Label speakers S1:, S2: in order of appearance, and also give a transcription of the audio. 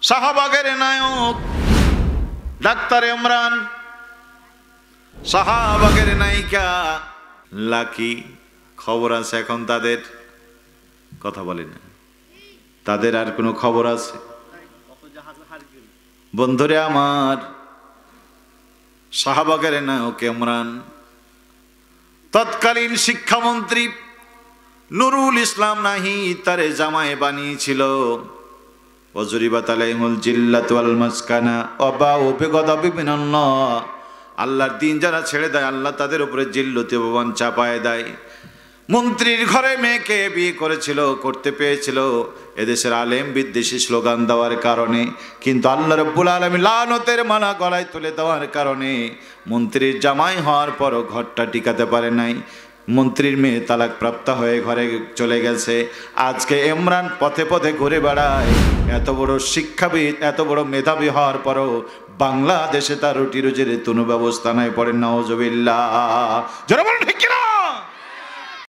S1: শাহবাগের নায়ক ডাক্তার ইমরান, শাহবাগের নায়িকা লাকি। খবর আছে এখন তাদের? কথা বলেন, তাদের আর কোনো খবর আছে? বন্ধুরে আমার, শাহবাগের নায়ক ইমরান তৎকালীন শিক্ষামন্ত্রী নুরুল ইসলাম নাহি তারে জামাই বানিয়েছিল। ওজরিবাত আলাইহিমুল জিল্লাতু ওয়াল মাসকানা ওয়া বাউ বিগদাবি মিনাল্লাহ। আল্লাহর দিন যারা ছেড়ে দেয়, আল্লাহ তাদের উপরে জিল্লতি অপমান চাপায় দেয়। মন্ত্রীর ঘরে মেয়েকে বিয়ে করেছিল, করতে পেয়েছিল এদেশের আলেম বিদ্বেষী স্লোগান দেওয়ার কারণে, কিন্তু আল্লাহ রাব্বুল আলামিন লানতের মালা গলায় তুলে দেওয়ার কারণে মন্ত্রীর জামাই হওয়ার পরও ঘরটা টিকাতে পারে নাই। মন্ত্রীর মেয়ে তালাক প্রাপ্ত হয়ে ঘরে চলে গেছে। আজকে ইমরান পথে পথে ঘুরে বেড়ায়। এত বড় শিক্ষাবিদ, এত বড় মেধাবী হওয়ার পরও বাংলাদেশে তার রুটি রুজির কোনো ব্যবস্থা নাই। পড়েন নাউজুবিল্লাহ। জোরে বলেন ঠিক কিনা?